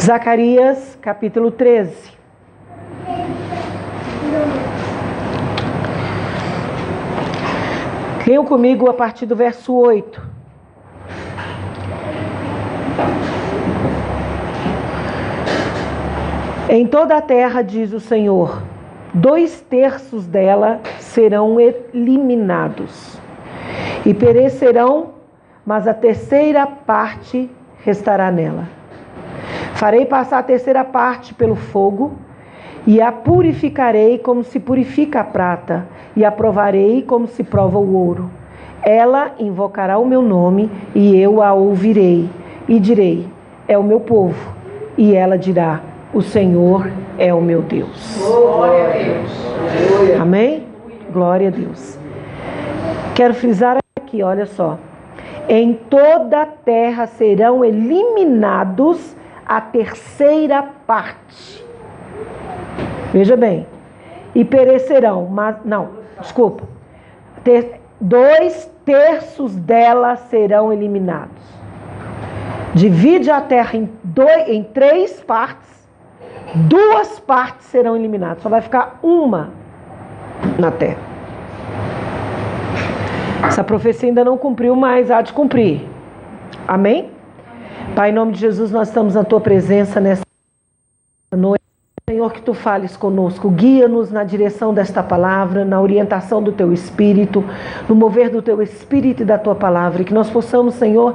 Zacarias, capítulo 13. Leiam comigo a partir do verso 8. Em toda a terra, diz o Senhor, 2/3 dela serão eliminados e perecerão, mas a 1/3 parte restará nela. Farei passar a 1/3 parte pelo fogo e a purificarei como se purifica a prata e a provarei como se prova o ouro. Ela invocará o meu nome e eu a ouvirei e direi, é o meu povo. E ela dirá, o Senhor é o meu Deus. Glória a Deus. Amém? Glória a Deus. Quero frisar aqui, olha só. Em toda a terra serão eliminados a 1/3 parte. Veja bem. E perecerão, mas, não, desculpa. 2/3 delas serão eliminados. Divide a terra em 3 partes. 2 partes serão eliminadas. Só vai ficar uma na terra. Essa profecia ainda não cumpriu, mas há de cumprir. Amém? Pai, em nome de Jesus, nós estamos na Tua presença nessa noite. Senhor, que Tu fales conosco. Guia-nos na direção desta palavra, na orientação do Teu Espírito, no mover do Teu Espírito e da Tua palavra. E que nós possamos, Senhor,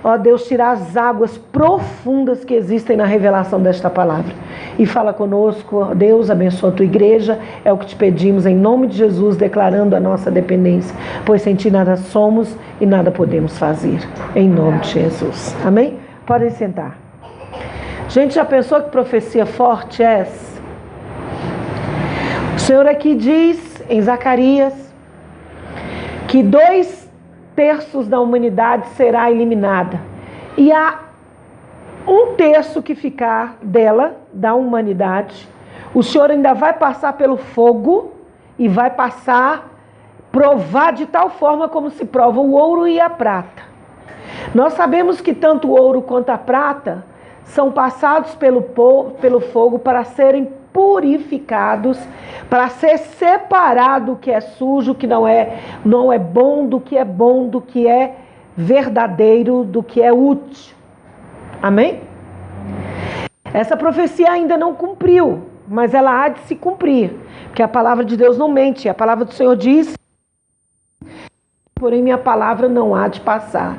ó Deus, tirar as águas profundas que existem na revelação desta palavra. E fala conosco, ó Deus, abençoa a Tua igreja, é o que te pedimos em nome de Jesus, declarando a nossa dependência, pois sem Ti nada somos e nada podemos fazer, em nome de Jesus. Amém? Podem sentar. Gente, já pensou que profecia forte é essa? O Senhor aqui diz, em Zacarias, que 2/3 da humanidade será eliminada. E há 1/3 que ficar dela, da humanidade, o Senhor ainda vai passar pelo fogo e vai provar de tal forma como se prova o ouro e a prata. Nós sabemos que tanto o ouro quanto a prata são passados pelo fogo para serem purificados, para ser separado o que é sujo, o que não é bom, do que é verdadeiro, do que é útil. Amém? Essa profecia ainda não cumpriu, mas ela há de se cumprir, porque a palavra de Deus não mente. A palavra do Senhor diz, porém minha palavra não há de passar.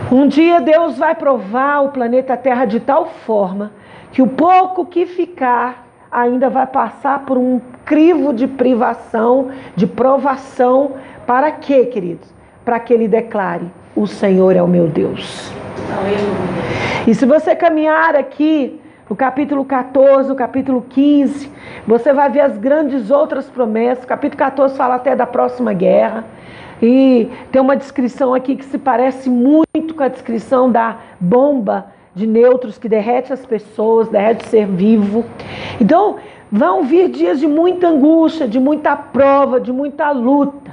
Um dia Deus vai provar o planeta Terra de tal forma que o pouco que ficar ainda vai passar por um crivo de privação, de provação. Para quê, queridos? Para que Ele declare, o Senhor é o meu Deus. E se você caminhar aqui no capítulo 14, no capítulo 15, você vai ver as grandes outras promessas. O capítulo 14 fala até da próxima guerra. E tem uma descrição aqui que se parece muito com a descrição da bomba de nêutrons que derrete as pessoas, derrete o ser vivo. Então, vão vir dias de muita angústia, de muita prova, de muita luta.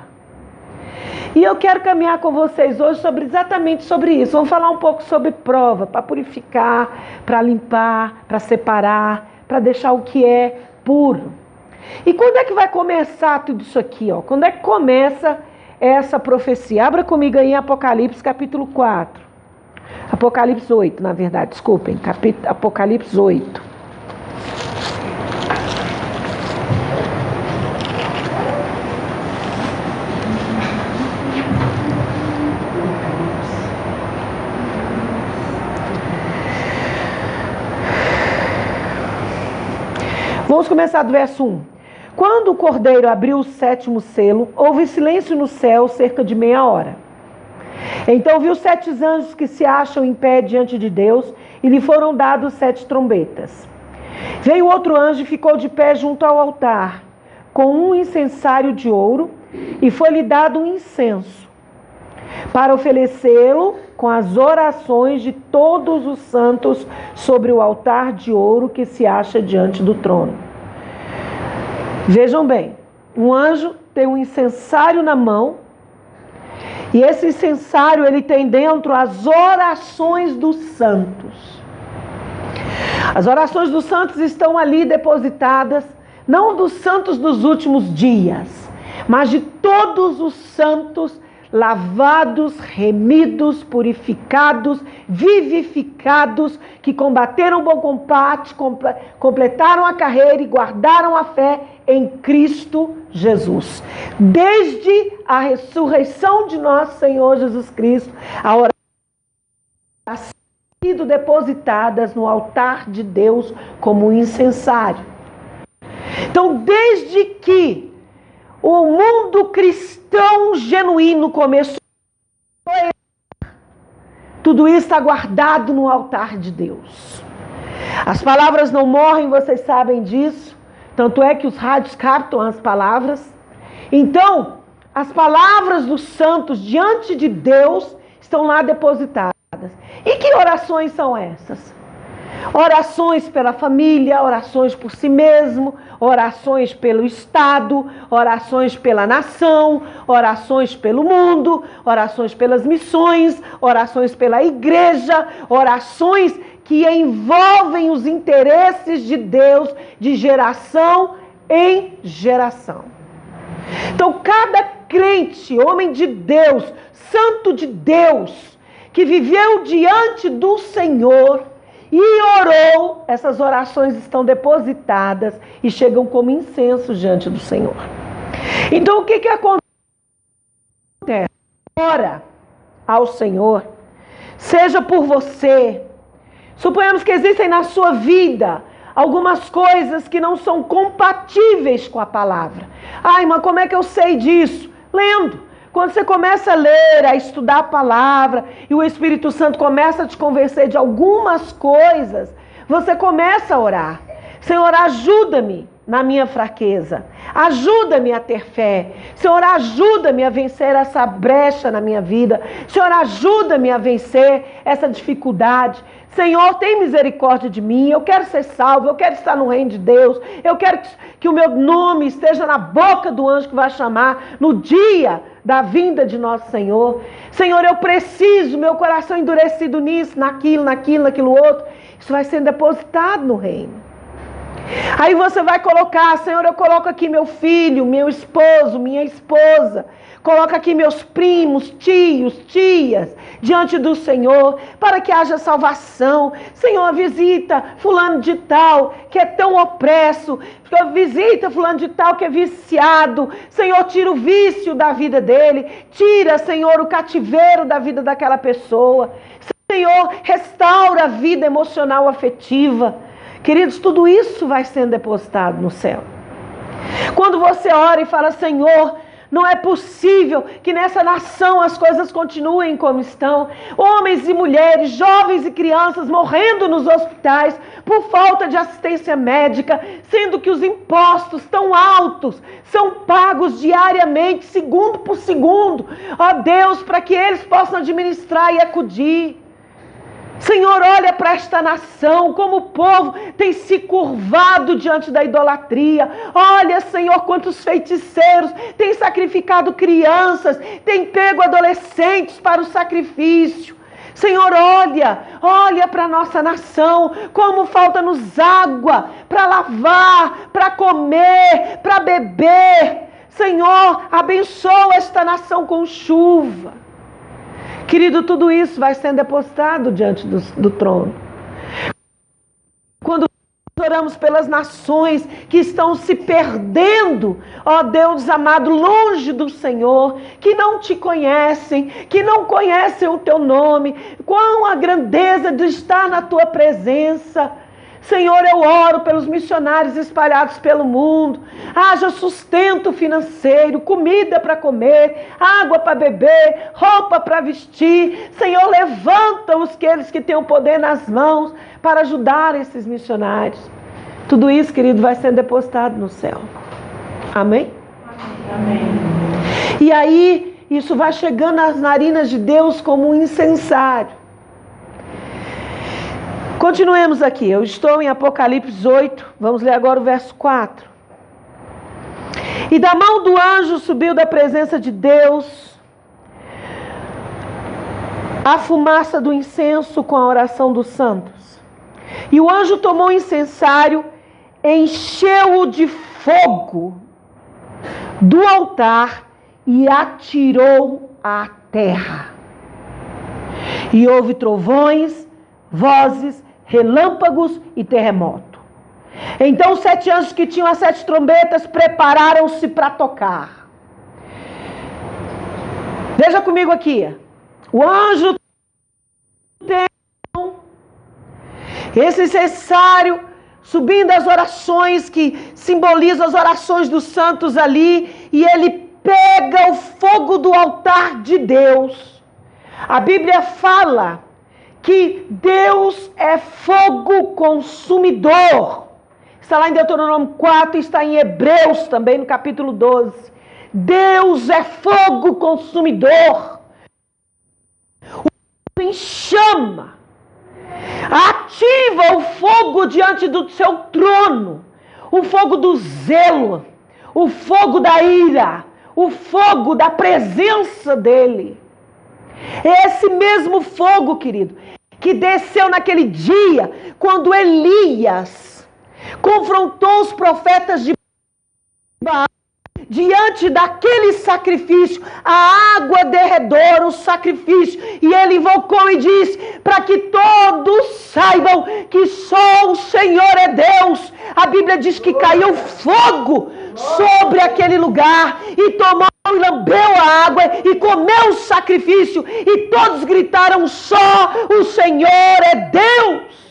E eu quero caminhar com vocês hoje exatamente sobre isso. Vamos falar um pouco sobre prova, para purificar, para limpar, para separar, para deixar o que é puro. E quando é que vai começar tudo isso aqui? Quando é que começa essa profecia? Abra comigo aí em Apocalipse capítulo 4. Apocalipse 8, na verdade, desculpem. Apocalipse 8. Vamos começar do verso 1. Quando o cordeiro abriu o 7º selo, houve silêncio no céu cerca de meia hora. Então viu 7 anjos que se acham em pé diante de Deus e lhe foram dados 7 trombetas. Veio outro anjo e ficou de pé junto ao altar, com um incensário de ouro, e foi-lhe dado um incenso, para oferecê-lo com as orações de todos os santos sobre o altar de ouro que se acha diante do trono. Vejam bem, um anjo tem um incensário na mão, e esse incensário ele tem dentro as orações dos santos. As orações dos santos estão ali depositadas, não dos santos dos últimos dias, mas de todos os santos lavados, remidos, purificados, vivificados, que combateram o bom combate, completaram a carreira e guardaram a fé em Cristo Jesus. Desde a ressurreição de nosso Senhor Jesus Cristo, a oração ha sido depositadas no altar de Deus como um incensário. Então, desde que o mundo cristão genuíno começou, tudo isso está guardado no altar de Deus. As palavras não morrem, vocês sabem disso. Tanto é que os rádios captam as palavras. Então, as palavras dos santos diante de Deus estão lá depositadas. E que orações são essas? Orações pela família, orações por si mesmo, orações pelo Estado, orações pela nação, orações pelo mundo, orações pelas missões, orações pela igreja, orações que envolvem os interesses de Deus de geração em geração. Então, cada crente, homem de Deus, santo de Deus, que viveu diante do Senhor e orou, essas orações estão depositadas e chegam como incenso diante do Senhor. Então, o que acontece? Ora ao Senhor, seja por você. Suponhamos que existem na sua vida algumas coisas que não são compatíveis com a palavra. Ai, mas como é que eu sei disso? Lendo. Quando você começa a ler, a estudar a palavra, e o Espírito Santo começa a te convencer de algumas coisas, você começa a orar. Senhor, ajuda-me na minha fraqueza. Ajuda-me a ter fé. Senhor, ajuda-me a vencer essa brecha na minha vida. Senhor, ajuda-me a vencer essa dificuldade. Senhor, tem misericórdia de mim, eu quero ser salvo, eu quero estar no reino de Deus, eu quero que o meu nome esteja na boca do anjo que vai chamar no dia da vinda de nosso Senhor. Senhor, eu preciso, meu coração endurecido nisso, naquilo outro, isso vai sendo depositado no reino. Aí você vai colocar, Senhor, eu coloco aqui meu filho, meu esposo, minha esposa, coloca aqui meus primos, tios, tias, diante do Senhor, para que haja salvação. Senhor, visita fulano de tal, que é tão opresso. Visita fulano de tal, que é viciado. Senhor, tira o vício da vida dele. Tira, Senhor, o cativeiro da vida daquela pessoa. Senhor, restaura a vida emocional, afetiva. Queridos, tudo isso vai sendo depositado no céu. Quando você ora e fala, Senhor, não é possível que nessa nação as coisas continuem como estão. Homens e mulheres, jovens e crianças morrendo nos hospitais por falta de assistência médica, sendo que os impostos tão altos são pagos diariamente, segundo por segundo. Ó Deus, para que eles possam administrar e acudir. Senhor, olha para esta nação, como o povo tem se curvado diante da idolatria. Olha, Senhor, quantos feiticeiros têm sacrificado crianças, têm pego adolescentes para o sacrifício. Senhor, olha para a nossa nação, como falta-nos água para lavar, para comer, para beber. Senhor, abençoa esta nação com chuva. Querido, tudo isso vai sendo depositado diante do trono. Quando oramos pelas nações que estão se perdendo, ó Deus amado, longe do Senhor, que não te conhecem, que não conhecem o teu nome, quão a grandeza de estar na tua presença. Senhor, eu oro pelos missionários espalhados pelo mundo. Haja sustento financeiro, comida para comer, água para beber, roupa para vestir. Senhor, levanta aqueles que têm o poder nas mãos para ajudar esses missionários. Tudo isso, querido, vai sendo depositado no céu. Amém? Amém. E aí, isso vai chegando nas narinas de Deus como um incensário. Continuemos aqui, eu estou em Apocalipse 8, vamos ler agora o verso 4. E da mão do anjo subiu da presença de Deus a fumaça do incenso com a oração dos santos, E o anjo tomou o incensário, encheu-o de fogo do altar e atirou à terra. E houve trovões, vozes, relâmpagos e terremoto. Então os 7 anjos que tinham as 7 trombetas prepararam-se para tocar. Veja comigo aqui. O anjo tem esse incensário subindo as orações que simbolizam as orações dos santos ali, e ele pega o fogo do altar de Deus. A Bíblia fala que Deus é fogo consumidor. Está lá em Deuteronômio 4, está em Hebreus também, no capítulo 12. Deus é fogo consumidor. O em chama. Ativa o fogo diante do seu trono. O fogo do zelo. O fogo da ira. O fogo da presença dele. Esse mesmo fogo, querido, que desceu naquele dia, quando Elias confrontou os profetas de Baal, diante daquele sacrifício, a água derredou o sacrifício, e ele invocou e disse, para que todos saibam que só o Senhor é Deus. A Bíblia diz que caiu fogo sobre aquele lugar, e tomou e lambeu a água, e comeu o sacrifício, e todos gritaram, só o Senhor é Deus.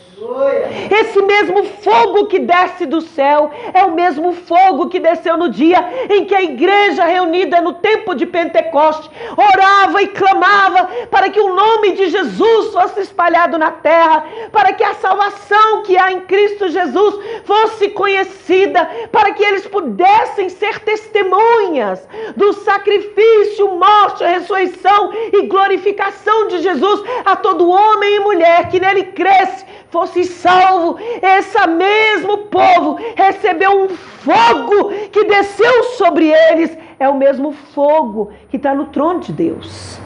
Esse mesmo fogo que desce do céu é o mesmo fogo que desceu no dia em que a igreja reunida no tempo de Pentecoste orava e clamava para que o nome de Jesus fosse espalhado na terra, para que a salvação que há em Cristo Jesus fosse conhecida, para que eles pudessem ser testemunhas do sacrifício, morte, ressurreição e glorificação de Jesus a todo homem e mulher que nele cresce, fosse salvo. Esse mesmo povo recebeu um fogo que desceu sobre eles. É o mesmo fogo que está no trono de Deus.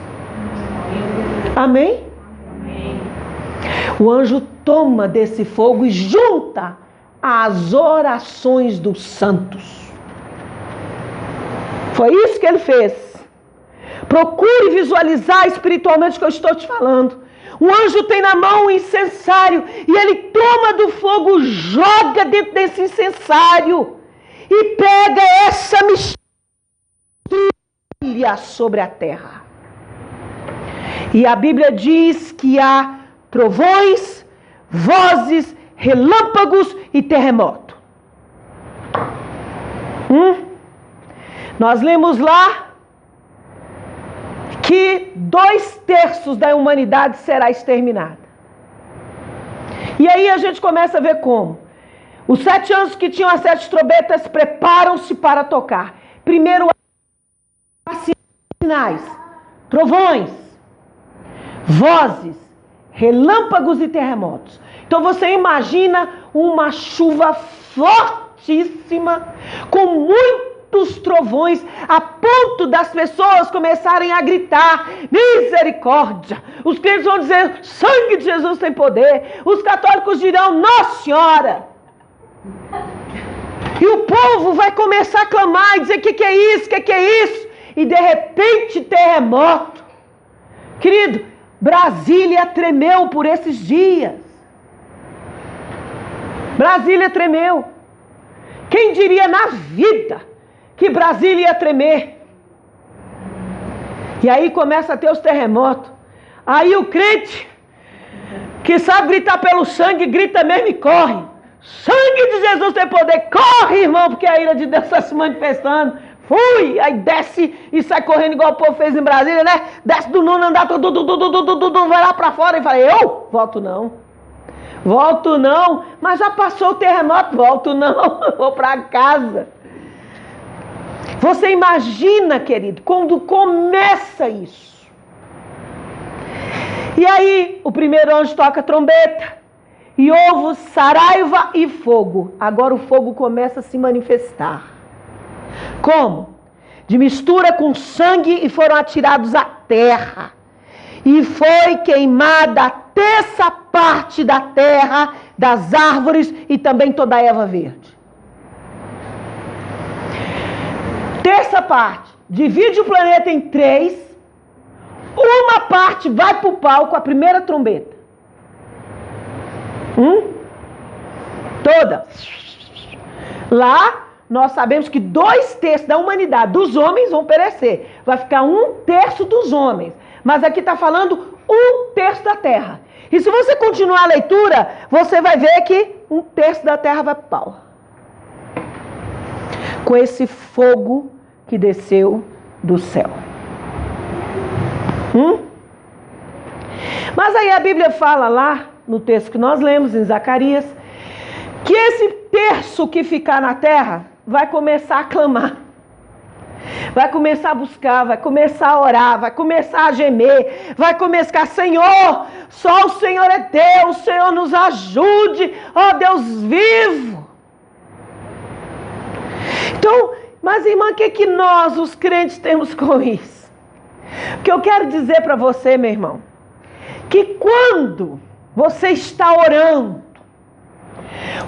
Amém? Amém? O anjo toma desse fogo e junta as orações dos santos. Foi isso que ele fez. Procure visualizar espiritualmente o que eu estou te falando. O anjo tem na mão um incensário e ele toma do fogo, joga dentro desse incensário e pega essa mistura sobre a terra. E a Bíblia diz que há trovões, vozes, relâmpagos e terremoto. Nós lemos lá que 2/3 da humanidade será exterminada. E aí a gente começa a ver como. Os 7 anjos que tinham as 7 trombetas preparam-se para tocar. Primeiro, sinais, trovões, vozes, relâmpagos e terremotos. Então você imagina uma chuva fortíssima, com muitos trovões, a ponto das pessoas começarem a gritar, misericórdia. Os crentes vão dizer, sangue de Jesus tem poder. Os católicos dirão, Nossa Senhora. E o povo vai começar a clamar e dizer, que é isso, que é isso? E de repente, terremoto. Querido, Brasília tremeu por esses dias. Brasília tremeu. Quem diria na vida que Brasília ia tremer? E aí começa a ter os terremotos. Aí o crente, que sabe gritar pelo sangue, grita mesmo e corre. Sangue de Jesus tem poder. Corre, irmão, porque a ira de Deus está se manifestando. Fui! Aí desce e sai correndo igual o povo fez em Brasília, né? Desce do nono andar, vai lá pra fora e fala, eu volto não. Volto não. Mas já passou o terremoto, volto não. Vou pra casa. Você imagina, querido, quando começa isso. E aí, o primeiro anjo toca a trombeta. E houve saraiva e fogo. Agora o fogo começa a se manifestar. Como? De mistura com sangue e foram atirados à terra. E foi queimada a terça parte da terra, das árvores e também toda a erva verde. Terça parte. Divide o planeta em 3. Uma parte vai para o palco, a primeira trombeta. Toda. Lá, nós sabemos que 2/3 da humanidade, dos homens, vão perecer. Vai ficar 1/3 dos homens. Mas aqui está falando 1/3 da terra. E se você continuar a leitura, você vai ver que 1/3 da terra vai para o pau. Com esse fogo que desceu do céu. Mas aí a Bíblia fala lá, no texto que nós lemos em Zacarias, que esse terço que ficar na terra vai começar a clamar. Vai começar a buscar, vai começar a orar, vai começar a gemer, vai começar, Senhor, só o Senhor é Deus, o Senhor nos ajude, ó Deus vivo. Então, mas irmã, o que nós, os crentes, temos com isso? O que eu quero dizer para você, meu irmão, que quando você está orando,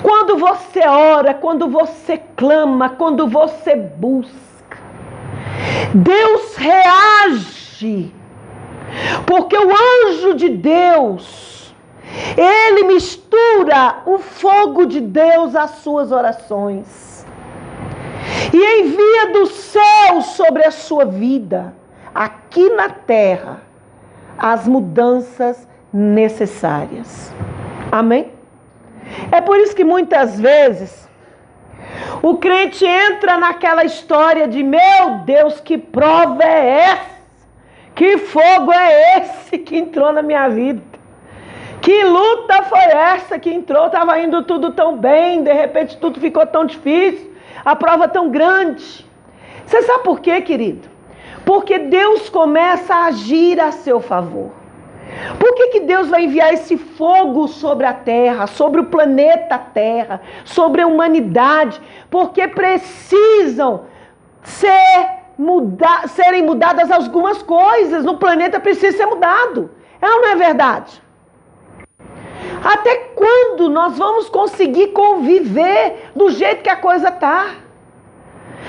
quando você ora, quando você clama, quando você busca, Deus reage, porque o anjo de Deus, ele mistura o fogo de Deus às suas orações e envia do céu sobre a sua vida, aqui na terra, as mudanças necessárias. Amém? É por isso que muitas vezes o crente entra naquela história de: meu Deus, que prova é essa? Que fogo é esse que entrou na minha vida? Que luta foi essa que entrou? Estava indo tudo tão bem, de repente tudo ficou tão difícil, a prova tão grande. Você sabe por quê, querido? Porque Deus começa a agir a seu favor. Por que Deus vai enviar esse fogo sobre a terra, sobre o planeta Terra, sobre a humanidade? Porque precisam serem mudadas algumas coisas. No planeta precisa ser mudado. É ou não é verdade? Até quando nós vamos conseguir conviver do jeito que a coisa está?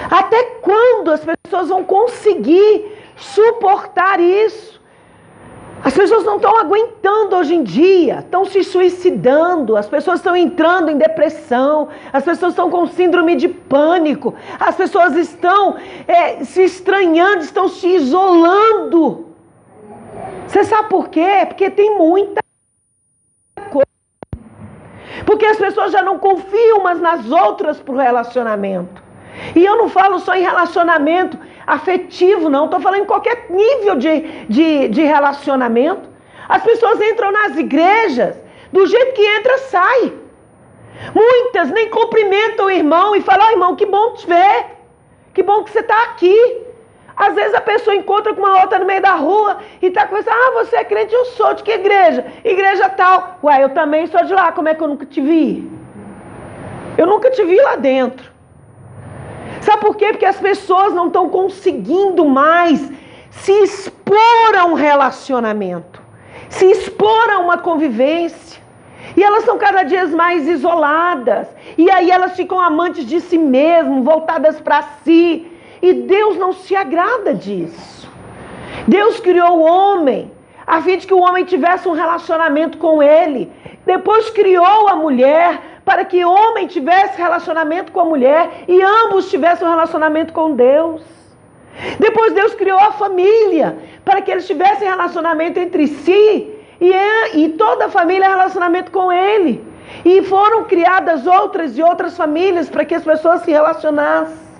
Até quando as pessoas vão conseguir suportar isso? As pessoas não estão aguentando hoje em dia, estão se suicidando, as pessoas estão entrando em depressão, as pessoas estão com síndrome de pânico, as pessoas estão se estranhando, estão se isolando. Você sabe por quê? Porque tem muita coisa. Porque as pessoas já não confiam umas nas outras para o relacionamento. E eu não falo só em relacionamento afetivo, não. Estou falando em qualquer nível de relacionamento. As pessoas entram nas igrejas, do jeito que entra, sai. Muitas nem cumprimentam o irmão e falam: irmão, que bom te ver. Que bom que você está aqui. Às vezes a pessoa encontra com uma outra no meio da rua e está conversando: você é crente? Eu sou. De que igreja? Igreja tal. Ué, eu também sou de lá. Como é que eu nunca te vi? Eu nunca te vi lá dentro. Sabe por quê? Porque as pessoas não estão conseguindo mais se expor a um relacionamento, se expor a uma convivência. E elas são cada dia mais isoladas. E aí elas ficam amantes de si mesmas, voltadas para si. E Deus não se agrada disso. Deus criou o homem a fim de que o homem tivesse um relacionamento com ele. Depois criou a mulher para que o homem tivesse relacionamento com a mulher e ambos tivessem um relacionamento com Deus. Depois Deus criou a família para que eles tivessem relacionamento entre si e toda a família relacionamento com Ele. E foram criadas outras e outras famílias para que as pessoas se relacionassem.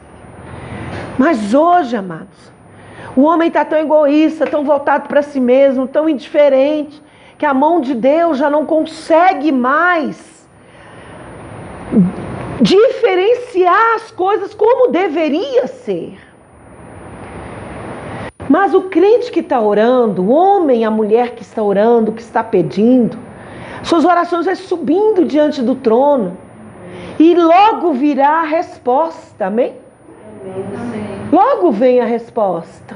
Mas hoje, amados, o homem está tão egoísta, tão voltado para si mesmo, tão indiferente, que a mão de Deus já não consegue mais diferenciar as coisas como deveria ser. Mas o crente que está orando, o homem, a mulher que está orando, que está pedindo, suas orações vão subindo diante do trono e logo virá a resposta, amém? Amém. Logo vem a resposta.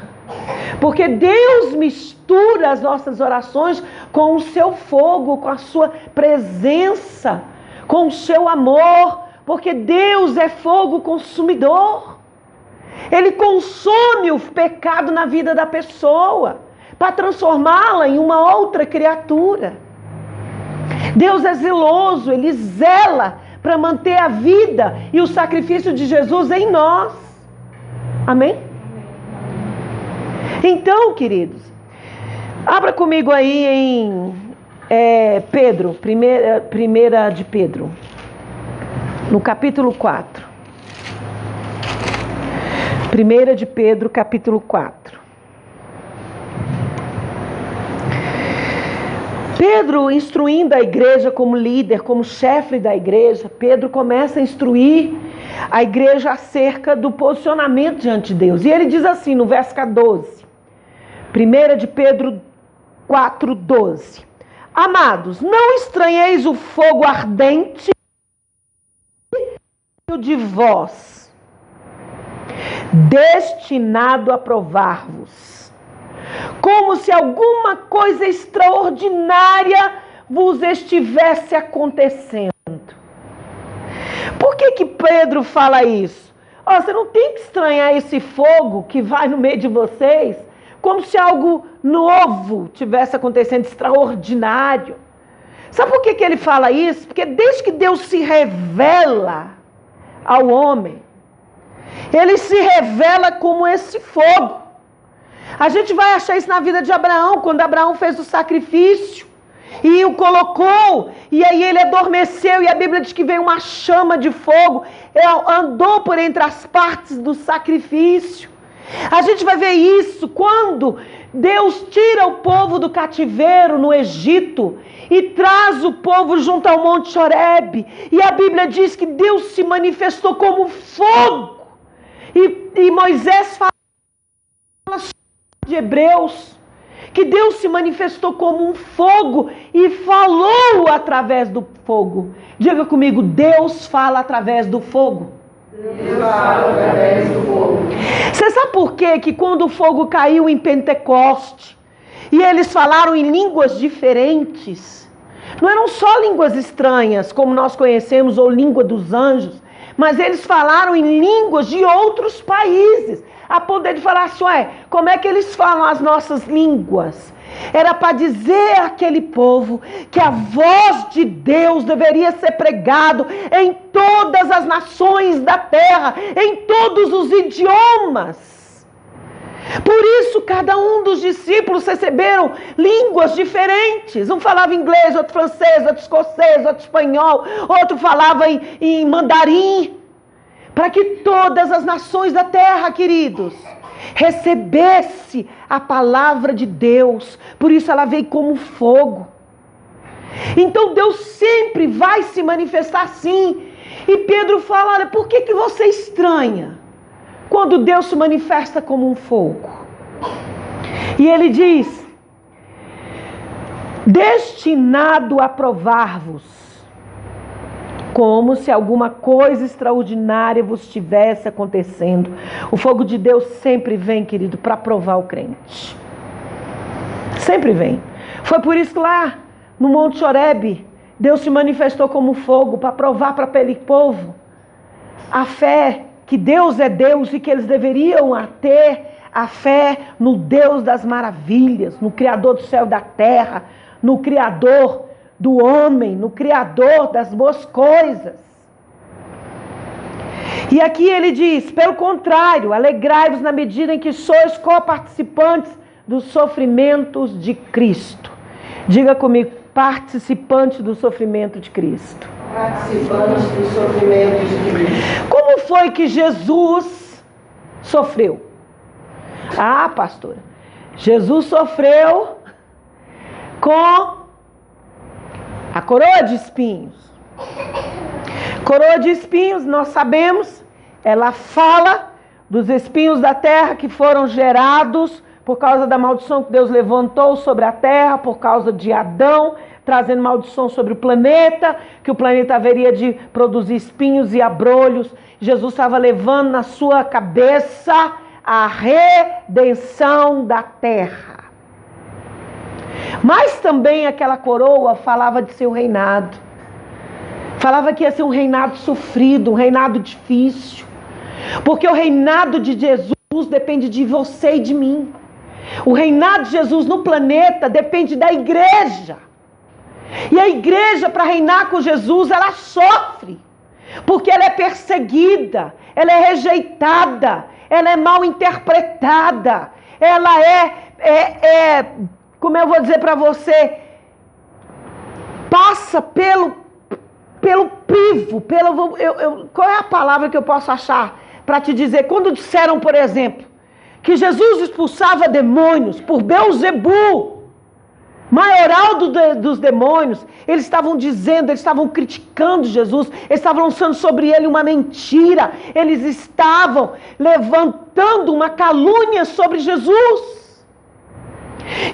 Porque Deus mistura as nossas orações com o seu fogo, com a sua presença, com o seu amor. Porque Deus é fogo consumidor. Ele consome o pecado na vida da pessoa para transformá-la em uma outra criatura. Deus é zeloso, Ele zela para manter a vida e o sacrifício de Jesus em nós. Amém? Então, queridos, abra comigo aí em Pedro, primeira de Pedro, no capítulo 4. 1 de Pedro, capítulo 4. Pedro, instruindo a igreja como líder, como chefe da igreja, Pedro começa a instruir a igreja acerca do posicionamento diante de Deus. E ele diz assim no verso 14, 1 de Pedro 4, 12. Amados, não estranheis o fogo ardente de vós, destinado a provar-vos, como se alguma coisa extraordinária vos estivesse acontecendo. Por que Pedro fala isso? Você não tem que estranhar esse fogo que vai no meio de vocês, como se algo novo tivesse acontecendo, extraordinário. Sabe por que ele fala isso? Porque desde que Deus se revela ao homem, Ele se revela como esse fogo. A gente vai achar isso na vida de Abraão, quando Abraão fez o sacrifício e o colocou, e aí ele adormeceu, e a Bíblia diz que veio uma chama de fogo, andou por entre as partes do sacrifício. A gente vai ver isso quando Deus tira o povo do cativeiro no Egito e traz o povo junto ao Monte Horebe, e a Bíblia diz que Deus se manifestou como fogo. E Moisés fala de Hebreus que Deus se manifestou como um fogo e falou através do fogo. Diga comigo, Deus fala através do fogo. Deus fala através do fogo. Você sabe por quê? Que quando o fogo caiu em Pentecoste e eles falaram em línguas diferentes, não eram só línguas estranhas como nós conhecemos, ou língua dos anjos, mas eles falaram em línguas de outros países, a poder de falar assim, como é que eles falam as nossas línguas? Era para dizer àquele povo que a voz de Deus deveria ser pregado em todas as nações da terra, em todos os idiomas. Por isso, cada um dos discípulos receberam línguas diferentes. Um falava inglês, outro francês, outro escocês, outro espanhol, outro falava em mandarim. Para que todas as nações da terra, queridos, recebesse a palavra de Deus. Por isso ela veio como fogo. Então Deus sempre vai se manifestar assim. E Pedro fala, olha, por que você estranha quando Deus se manifesta como um fogo? E ele diz, destinado a provar-vos, como se alguma coisa extraordinária vos estivesse acontecendo. O fogo de Deus sempre vem, querido, para provar o crente. Sempre vem. Foi por isso que lá no Monte Horebe, Deus se manifestou como fogo para provar para aquele povo a fé que Deus é Deus e que eles deveriam ter a fé no Deus das maravilhas, no Criador do céu e da terra, no Criador do homem, no Criador das boas coisas. E aqui ele diz, pelo contrário, alegrai-vos na medida em que sois coparticipantes dos sofrimentos de Cristo. Diga comigo, participantes do sofrimento de Cristo. Participantes dos sofrimentos de Cristo. Como foi que Jesus sofreu? Ah, pastora, Jesus sofreu com a coroa de espinhos. Coroa de espinhos, nós sabemos, ela fala dos espinhos da terra que foram gerados por causa da maldição que Deus levantou sobre a terra, por causa de Adão, trazendo maldição sobre o planeta, que o planeta haveria de produzir espinhos e abrolhos. Jesus estava levando na sua cabeça a redenção da terra. Mas também aquela coroa falava de seu reinado. Falava que ia ser um reinado sofrido, um reinado difícil. Porque o reinado de Jesus depende de você e de mim. O reinado de Jesus no planeta depende da igreja. E a igreja, para reinar com Jesus, ela sofre. Porque ela é perseguida, ela é rejeitada, ela é mal interpretada, ela como eu vou dizer para você, passa pelo crivo, qual é a palavra que eu posso achar para te dizer? Quando disseram, por exemplo, que Jesus expulsava demônios por Beelzebu, maioral dos demônios, eles estavam dizendo, eles estavam criticando Jesus, eles estavam lançando sobre ele uma mentira, eles estavam levantando uma calúnia sobre Jesus.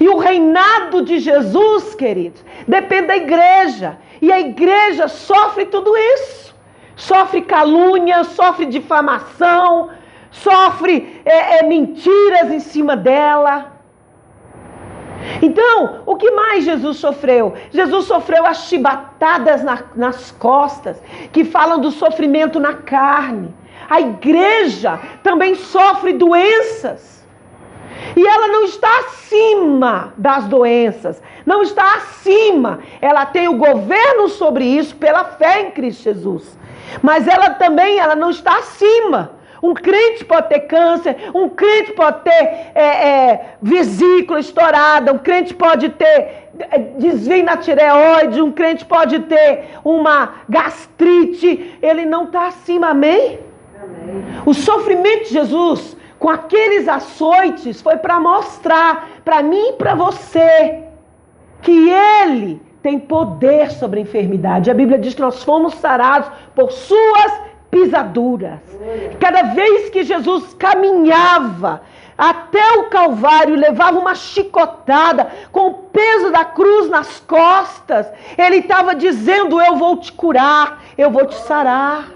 E o reinado de Jesus, queridos, depende da igreja. E a igreja sofre tudo isso. Sofre calúnia, sofre difamação, sofre mentiras em cima dela. Então, o que mais Jesus sofreu? Jesus sofreu as chibatadas nas costas, que falam do sofrimento na carne. A igreja também sofre doenças. E ela não está acima das doenças, não está acima. Ela tem o governo sobre isso pela fé em Cristo Jesus. Mas ela também não está acima. Um crente pode ter câncer, um crente pode ter vesícula estourada, um crente pode ter desvio na tireoide, um crente pode ter uma gastrite. Ele não está acima, amém? Amém. O sofrimento de Jesus com aqueles açoites foi para mostrar para mim e para você que Ele tem poder sobre a enfermidade. A Bíblia diz que nós fomos sarados por suas pisaduras. Cada vez que Jesus caminhava até o Calvário, levava uma chicotada com o peso da cruz nas costas, Ele estava dizendo: eu vou te curar, eu vou te sarar.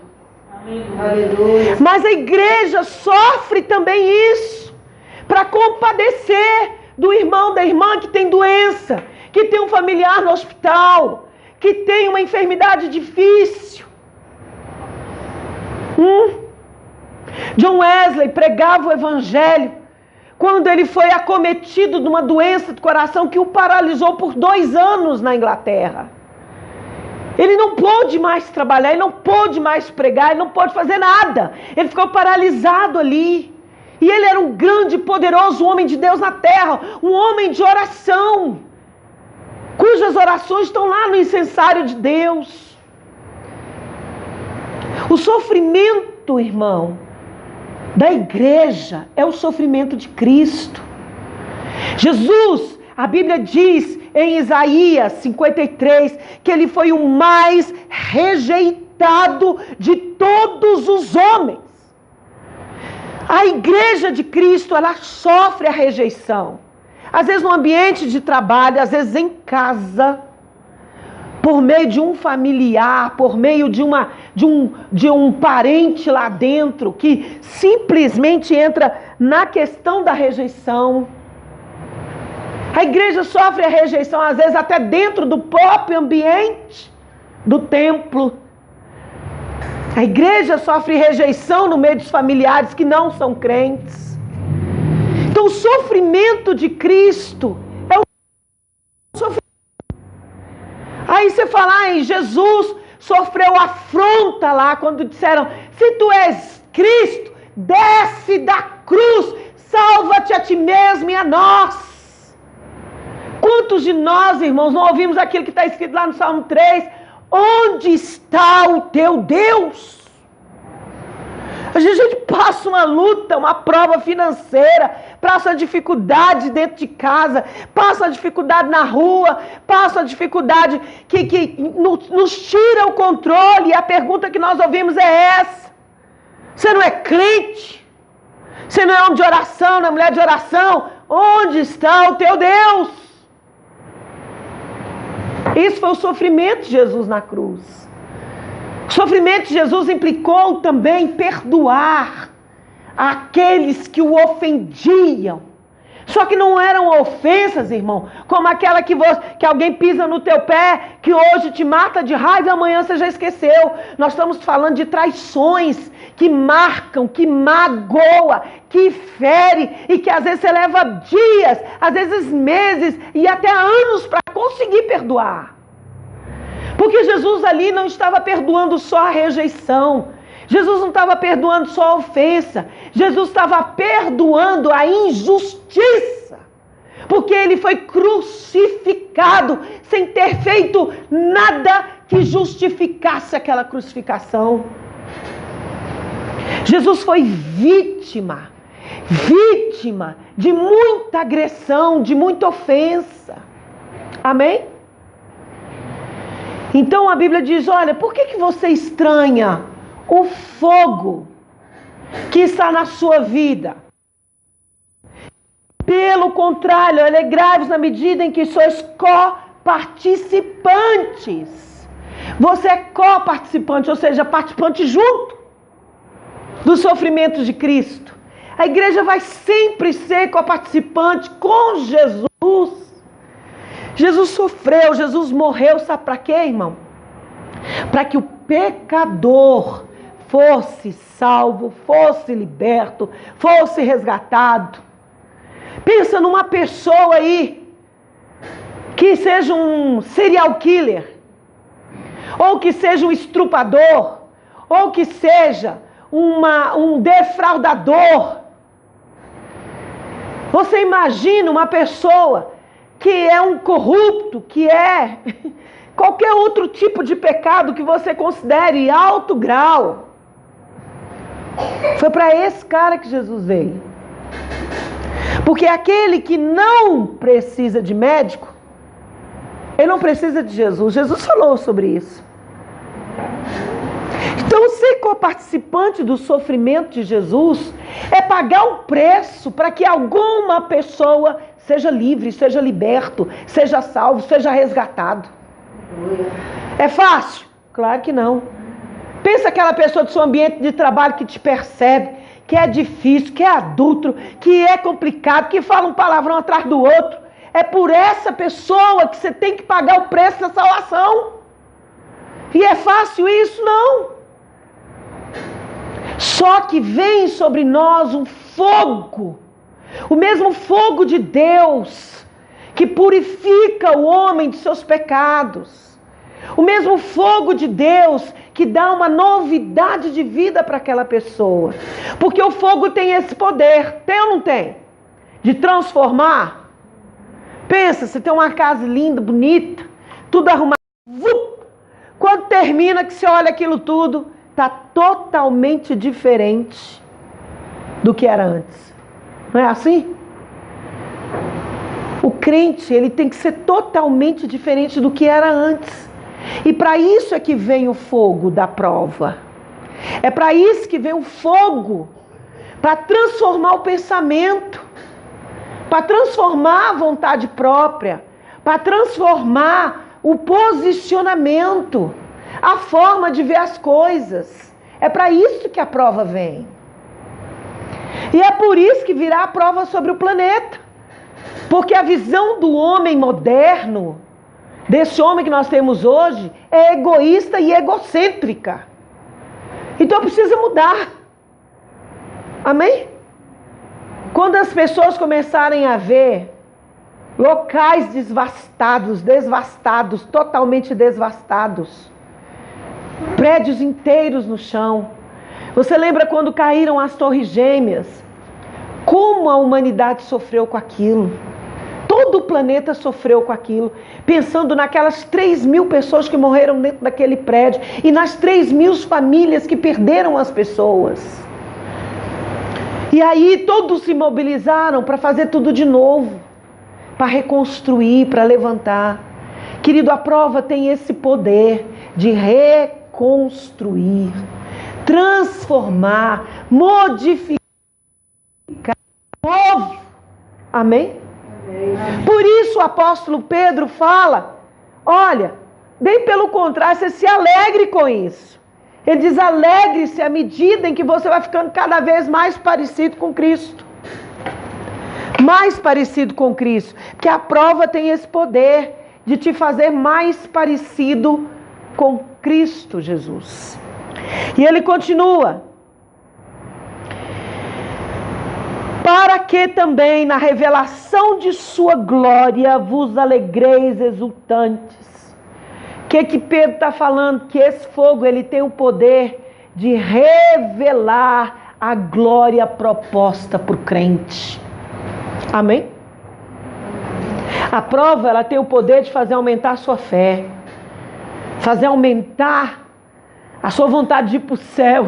Aleluia. Mas a igreja sofre também isso, para compadecer do irmão, da irmã que tem doença, que tem um familiar no hospital, que tem uma enfermidade difícil. John Wesley pregava o evangelho quando ele foi acometido de uma doença do coração que o paralisou por 2 anos na Inglaterra. Ele não pôde mais trabalhar, ele não pôde mais pregar, ele não pôde fazer nada. Ele ficou paralisado ali. E ele era um grande e poderoso homem de Deus na terra, um homem de oração, cujas orações estão lá no incensário de Deus. O sofrimento, irmão, da igreja é o sofrimento de Cristo. Jesus, a Bíblia diz em Isaías 53 que ele foi o mais rejeitado de todos os homens. A igreja de Cristo, ela sofre a rejeição. Às vezes no ambiente de trabalho, às vezes em casa, por meio de um familiar, por meio de um parente lá dentro, que simplesmente entra na questão da rejeição. A igreja sofre a rejeição, às vezes até dentro do próprio ambiente do templo. A igreja sofre rejeição no meio dos familiares que não são crentes. Então o sofrimento de Cristo é o sofrimento. Aí você fala, Jesus sofreu afronta lá quando disseram: se tu és Cristo, desce da cruz, salva-te a ti mesmo e a nós. Quantos de nós, irmãos, não ouvimos aquilo que está escrito lá no Salmo 3? Onde está o teu Deus? A gente passa uma luta, uma prova financeira, passa uma dificuldade dentro de casa, passa uma dificuldade na rua, passa uma dificuldade que nos tira o controle. E a pergunta que nós ouvimos é essa: você não é crente? Você não é homem de oração, não é mulher de oração? Onde está o teu Deus? Isso foi o sofrimento de Jesus na cruz. O sofrimento de Jesus implicou também perdoar àqueles que o ofendiam. Só que não eram ofensas, irmão, como aquela que alguém pisa no teu pé, que hoje te mata de raiva e amanhã você já esqueceu. Nós estamos falando de traições que marcam, que magoa, que fere e que às vezes você leva dias, às vezes meses e até anos para conseguir perdoar. Porque Jesus ali não estava perdoando só a rejeição. Jesus não estava perdoando só a ofensa. Jesus estava perdoando a injustiça. Porque ele foi crucificado sem ter feito nada que justificasse aquela crucificação. Jesus foi vítima de muita agressão, de muita ofensa. Amém? Então a Bíblia diz, olha, por que você estranha o fogo que está na sua vida? Pelo contrário, alegrai-vos na medida em que sois coparticipantes. Você é coparticipante, ou seja, participante junto dos sofrimentos de Cristo. A igreja vai sempre ser coparticipante com Jesus. Jesus sofreu, Jesus morreu, sabe para quê, irmão? Para que o pecador fosse salvo, fosse liberto, fosse resgatado. Pensa numa pessoa aí que seja um serial killer, ou que seja um estrupador, ou que seja um defraudador. Você imagina uma pessoa que é um corrupto, que é qualquer outro tipo de pecado que você considere alto grau. Foi para esse cara que Jesus veio. Porque aquele que não precisa de médico, ele não precisa de Jesus. Jesus falou sobre isso. Então, ser coparticipante do sofrimento de Jesus é pagar um preço para que alguma pessoa seja livre, seja liberto, seja salvo, seja resgatado. É fácil? Claro que não. Pensa aquela pessoa do seu ambiente de trabalho que te percebe, que é difícil, que é adúltero, que é complicado, que fala um palavrão atrás do outro. É por essa pessoa que você tem que pagar o preço da salvação. E é fácil isso? Não. Só que vem sobre nós um fogo, o mesmo fogo de Deus, que purifica o homem de seus pecados. O mesmo fogo de Deus que dá uma novidade de vida para aquela pessoa. Porque o fogo tem esse poder, tem ou não tem? De transformar. Pensa, você tem uma casa linda, bonita, tudo arrumado. Quando termina que você olha aquilo tudo, está totalmente diferente do que era antes. Não é assim? O crente, ele tem que ser totalmente diferente do que era antes. E para isso é que vem o fogo da prova. É para isso que vem o fogo, para transformar o pensamento, para transformar a vontade própria, para transformar o posicionamento, a forma de ver as coisas. É para isso que a prova vem. E é por isso que virá a prova sobre o planeta. Porque a visão do homem moderno, desse homem que nós temos hoje, é egoísta e egocêntrica. Então precisa mudar. Amém? Quando as pessoas começarem a ver locais devastados, totalmente devastados, prédios inteiros no chão. Você lembra quando caíram as Torres Gêmeas? Como a humanidade sofreu com aquilo? Todo o planeta sofreu com aquilo, pensando naquelas 3.000 pessoas que morreram dentro daquele prédio e nas 3.000 famílias que perderam as pessoas. E aí todos se mobilizaram para fazer tudo de novo, para reconstruir, para levantar. Querido, a prova tem esse poder de reconstruir, transformar, modificar o novo. Amém? Por isso o apóstolo Pedro fala, olha, bem pelo contrário, você se alegre com isso. Ele diz: alegre-se à medida em que você vai ficando cada vez mais parecido com Cristo. Mais parecido com Cristo. Porque a prova tem esse poder de te fazer mais parecido com Cristo Jesus. E ele continua: para que também na revelação de sua glória vos alegreis exultantes. O que Pedro está falando? Que esse fogo ele tem o poder de revelar a glória proposta para o crente. Amém? A prova ela tem o poder de fazer aumentar a sua fé, fazer aumentar a sua vontade de ir para o céu.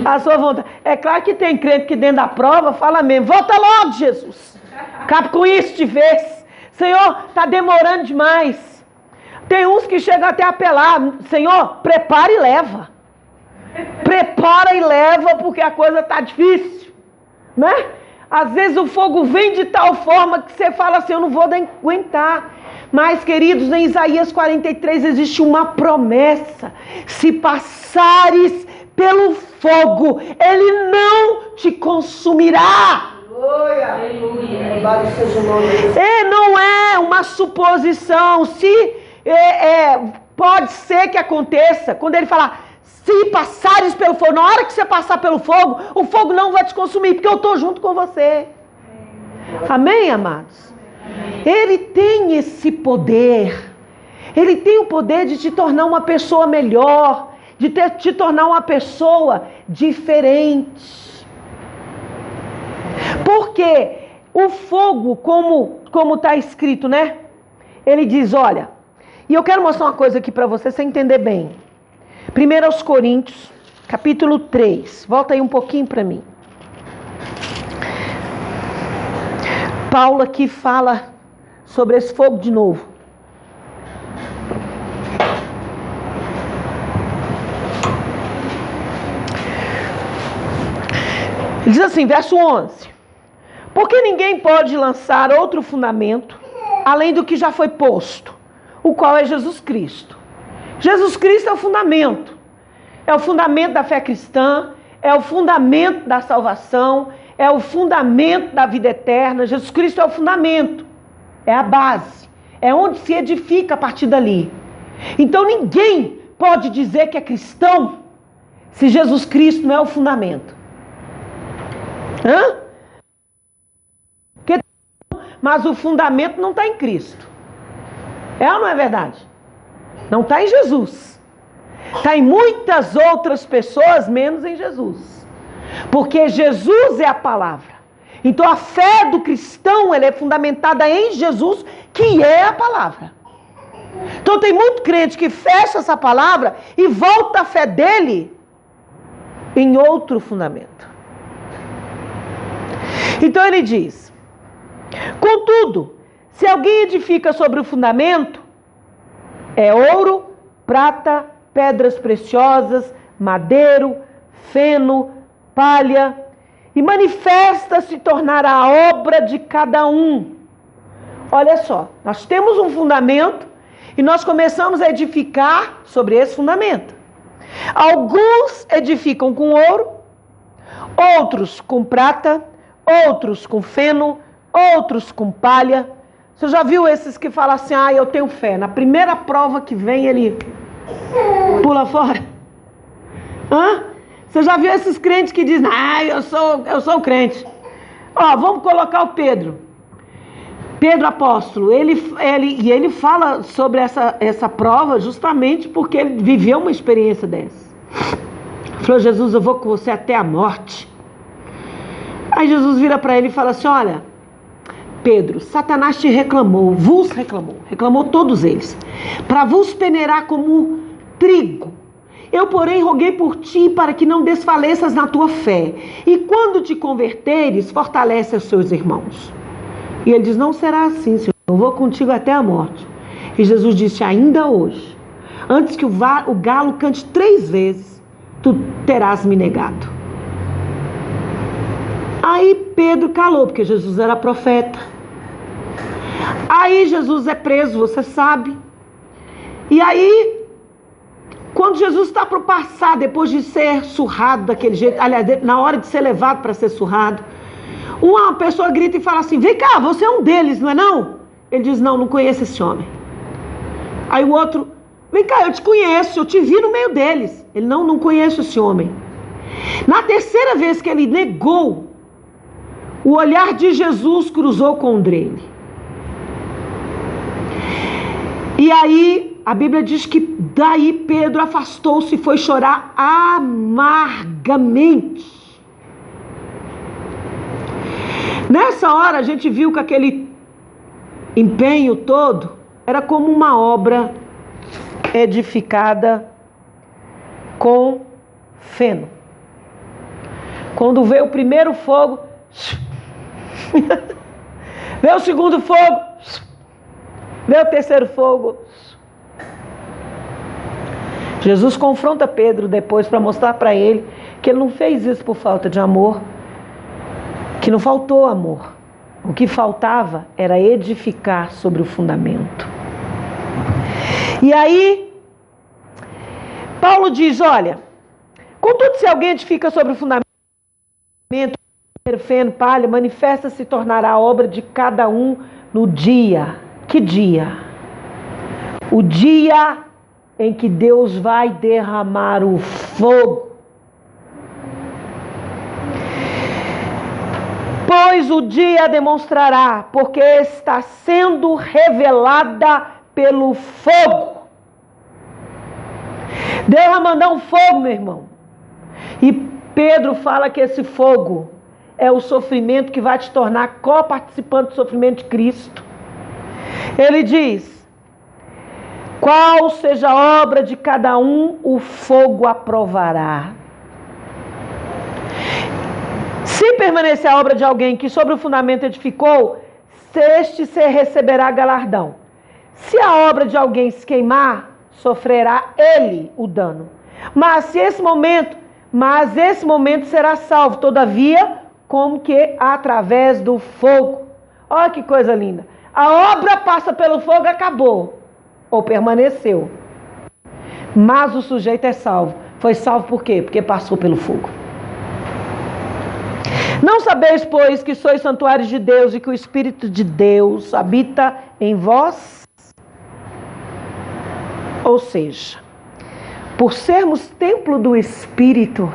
A sua vontade. É claro que tem crente que dentro da prova fala mesmo: volta logo, Jesus. Acaba com isso de vez. Senhor, está demorando demais. Tem uns que chegam até a apelar: Senhor, prepara e leva. Prepara e leva, porque a coisa está difícil, né? Às vezes o fogo vem de tal forma que você fala assim: eu não vou aguentar. Mas, queridos, em Isaías 43 existe uma promessa: se passares pelo fogo, ele não te consumirá. Aleluia. E não é uma suposição. Pode ser que aconteça. Quando ele falar: se passares pelo fogo, na hora que você passar pelo fogo, o fogo não vai te consumir, porque eu estou junto com você. Amém, amados? Ele tem esse poder. Ele tem o poder de te tornar uma pessoa melhor, de te tornar uma pessoa diferente. Porque o fogo, como está escrito, né? Ele diz: olha, e eu quero mostrar uma coisa aqui para você entender bem. 1 Coríntios, capítulo 3. Volta aí um pouquinho para mim. Paulo aqui fala sobre esse fogo de novo. Ele diz assim, verso 11: porque ninguém pode lançar outro fundamento além do que já foi posto, o qual é Jesus Cristo. Jesus Cristo é o fundamento. É o fundamento da fé cristã, é o fundamento da salvação, é o fundamento da vida eterna. Jesus Cristo é o fundamento, é a base, é onde se edifica a partir dali. Então ninguém pode dizer que é cristão se Jesus Cristo não é o fundamento. Mas o fundamento não está em Cristo. É ou não é verdade? Não está em Jesus. Está em muitas outras pessoas, menos em Jesus. Porque Jesus é a palavra. Então a fé do cristão ela é fundamentada em Jesus, que é a palavra. Então tem muito crente que fecha essa palavra e volta a fé dele em outro fundamento. Então ele diz: contudo, se alguém edifica sobre o fundamento, é ouro, prata, pedras preciosas, madeiro, feno, palha, e manifesta-se tornar a obra de cada um. Olha só, nós temos um fundamento e nós começamos a edificar sobre esse fundamento. Alguns edificam com ouro, outros com prata, outros com feno, outros com palha. Você já viu esses que falam assim: eu tenho fé, na primeira prova que vem ele pula fora? Você já viu esses crentes que dizem: eu sou crente? Vamos colocar o Pedro apóstolo. Ele fala sobre essa prova justamente porque ele viveu uma experiência dessa. Ele falou: Jesus, eu vou com você até a morte. Aí Jesus vira para ele e fala assim: olha, Pedro, Satanás te reclamou todos eles, para vos peneirar como trigo. Eu, porém, roguei por ti para que não desfaleças na tua fé. E quando te converteres, fortalece os seus irmãos. E ele diz: não será assim, Senhor, eu vou contigo até a morte. E Jesus disse: ainda hoje, antes que o galo cante 3 vezes, tu terás me negado. Aí Pedro calou, porque Jesus era profeta. Aí Jesus é preso, você sabe. E aí, quando Jesus está para passar, depois de ser surrado daquele jeito, aliás, na hora de ser levado para ser surrado, uma pessoa grita e fala assim: vem cá, você é um deles, não é não? Ele diz: não, não conheço esse homem. Aí o outro: vem cá, eu te conheço, eu te vi no meio deles. Ele: não conheço esse homem. Na terceira vez que ele negou, o olhar de Jesus cruzou com o dele. E aí a Bíblia diz que daí Pedro afastou-se e foi chorar amargamente. Nessa hora a gente viu que aquele empenho todo era como uma obra edificada com feno. Quando veio o primeiro fogo, veio o segundo fogo, veio o terceiro fogo. Jesus confronta Pedro depois para mostrar para ele que ele não fez isso por falta de amor, que não faltou amor. O que faltava era edificar sobre o fundamento. E aí, Paulo diz: olha, contudo, se alguém edifica sobre o fundamento, feno, palha, manifesta se tornará a obra de cada um no dia. Que dia? O dia em que Deus vai derramar o fogo. Pois o dia demonstrará, porque está sendo revelada pelo fogo. Deus vai mandar um fogo, meu irmão. E Pedro fala que esse fogo é o sofrimento que vai te tornar co-participante do sofrimento de Cristo. Ele diz: qual seja a obra de cada um, o fogo aprovará. Se permanecer a obra de alguém que sobre o fundamento edificou, este se receberá galardão. Se a obra de alguém se queimar, sofrerá ele o dano. Mas esse momento será salvo, todavia, como que através do fogo. Olha que coisa linda. A obra passa pelo fogo, acabou. Ou permaneceu. Mas o sujeito é salvo. Foi salvo por quê? Porque passou pelo fogo. Não sabeis, pois, que sois santuários de Deus e que o Espírito de Deus habita em vós? Ou seja, por sermos templo do Espírito,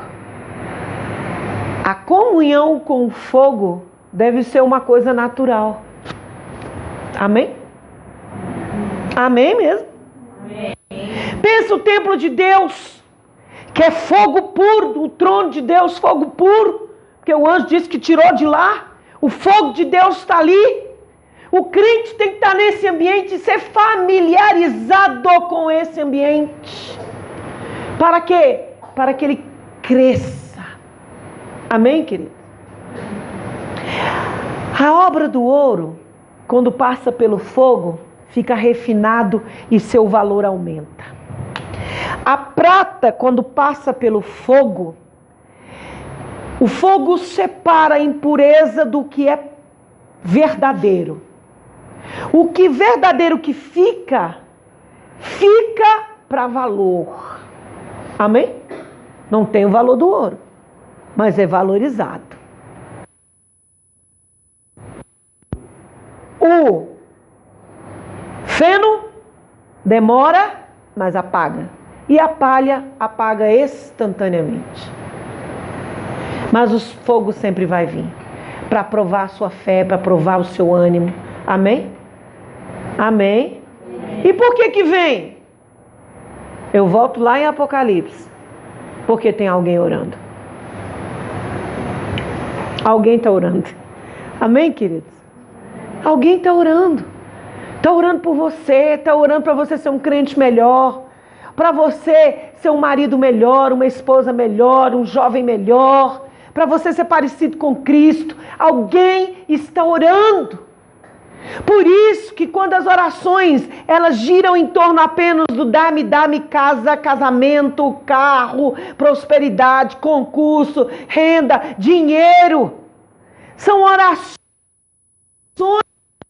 a comunhão com o fogo deve ser uma coisa natural. Amém? Amém mesmo? Amém. Pensa o templo de Deus, que é fogo puro, o trono de Deus, fogo puro. Porque o anjo disse que tirou de lá. O fogo de Deus está ali. O crente tem que estar nesse ambiente e ser familiarizado com esse ambiente. Para quê? Para que ele cresça. Amém, querido? A obra do ouro, quando passa pelo fogo, fica refinado e seu valor aumenta. A prata, quando passa pelo fogo, o fogo separa a impureza do que é verdadeiro. O que verdadeiro que fica para valor. Amém? Não tem o valor do ouro, mas é valorizado. O feno demora, mas apaga. E a palha apaga instantaneamente. Mas o fogo sempre vai vir para provar a sua fé, para provar o seu ânimo. Amém? Amém? E por que vem? Eu volto lá em Apocalipse. Porque tem alguém orando. Alguém está orando. Amém, queridos? Alguém está orando. Está orando por você, está orando para você ser um crente melhor, para você ser um marido melhor, uma esposa melhor, um jovem melhor, para você ser parecido com Cristo. Alguém está orando. Por isso que quando as orações, elas giram em torno apenas do dá-me, casa, casamento, carro, prosperidade, concurso, renda, dinheiro, são orações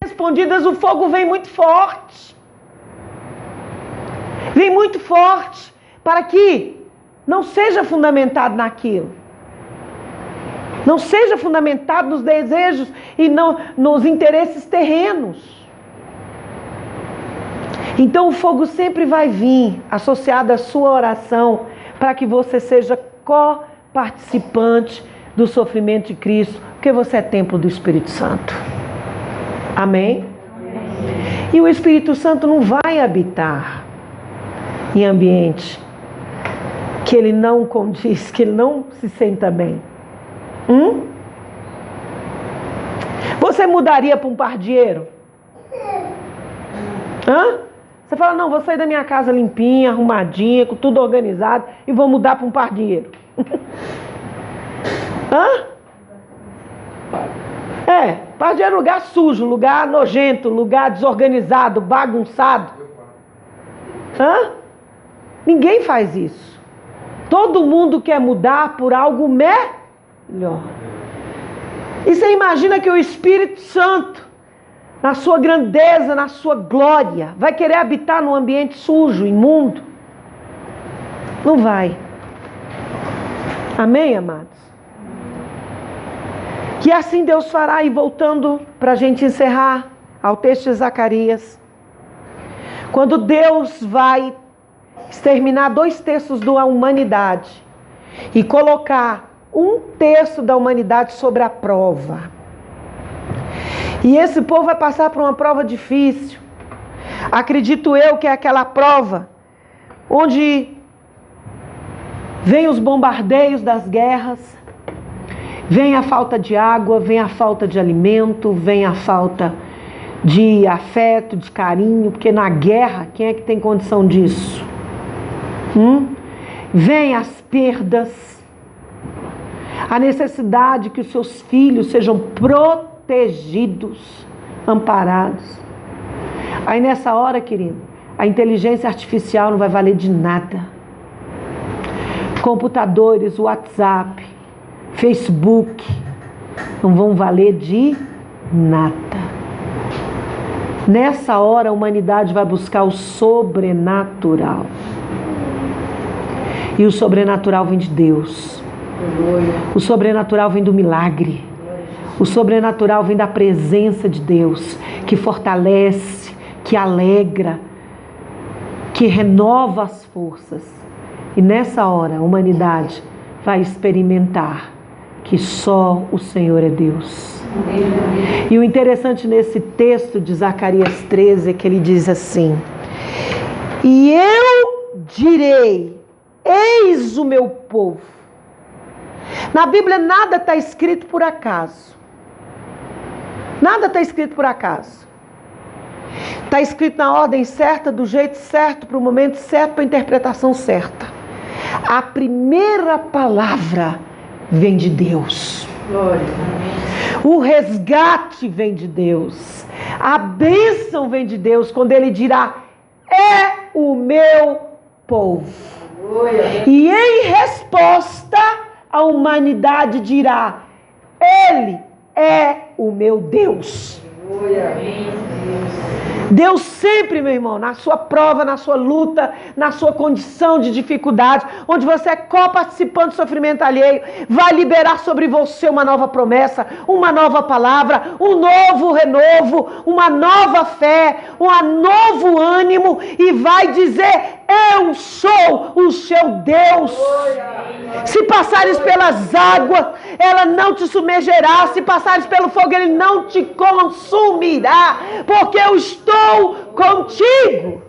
respondidas, o fogo vem muito forte. Vem muito forte. para que não seja fundamentado naquilo. Não seja fundamentado nos desejos e não nos interesses terrenos. Então o fogo sempre vai vir associado à sua oração para que você seja co-participante do sofrimento de Cristo, porque você é templo do Espírito Santo. Amém? E o Espírito Santo não vai habitar em ambiente que ele não condiz, que ele não se senta bem. Você mudaria para um pardieiro? Você fala, não, vou sair da minha casa limpinha, arrumadinha, com tudo organizado e vou mudar para um pardieiro. Pardieiro é lugar sujo, lugar nojento, lugar desorganizado, bagunçado. Ninguém faz isso. Todo mundo quer mudar por algo melhor. E você imagina que o Espírito Santo, na sua grandeza, na sua glória, vai querer habitar num ambiente sujo, imundo? Não vai. Amém, amados? Que assim Deus fará. E voltando para a gente encerrar ao texto de Zacarias, quando Deus vai exterminar 2/3 da humanidade e colocar 1/3 da humanidade sobre a prova, e esse povo vai passar por uma prova difícil. Acredito eu que é aquela prova onde vem os bombardeios das guerras, vem a falta de água, vem a falta de alimento, vem a falta de afeto, de carinho, porque na guerra, quem é que tem condição disso? Vem as perdas, a necessidade que os seus filhos sejam protegidos, amparados. Aí nessa hora, querido, a inteligência artificial não vai valer de nada. Computadores, WhatsApp, Facebook não vão valer de nada. Nessa hora a humanidade vai buscar o sobrenatural. E o sobrenatural vem de Deus. O sobrenatural vem do milagre. O sobrenatural vem da presença de Deus, que fortalece, que alegra, que renova as forças. E nessa hora a humanidade vai experimentar que só o Senhor é Deus. E o interessante nesse texto de Zacarias 13 é que ele diz assim: e eu direi, eis o meu povo. Na Bíblia nada está escrito por acaso. Nada está escrito por acaso. Está escrito na ordem certa, do jeito certo, para o momento certo, para a interpretação certa. A primeira palavra vem de Deus. O resgate vem de Deus. A bênção vem de Deus quando ele dirá: é o meu povo. E em resposta, a humanidade dirá: ele é o meu Deus. Deus sempre, meu irmão, na sua prova, na sua luta, na sua condição de dificuldade, onde você é co-participante do sofrimento alheio, vai liberar sobre você uma nova promessa, uma nova palavra, um novo renovo, uma nova fé, um novo ânimo, e vai dizer: eu sou o seu Deus. Se passares pelas águas, ela não te submergerá. Se passares pelo fogo, ele não te consumirá, porque eu estou contigo.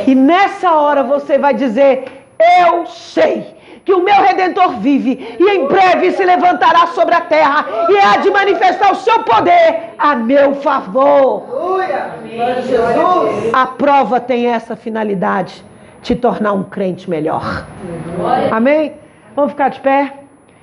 E nessa hora você vai dizer: eu sei que o meu Redentor vive e em breve se levantará sobre a terra e há de manifestar o seu poder a meu favor. A prova tem essa finalidade: te tornar um crente melhor. Amém? Vamos ficar de pé?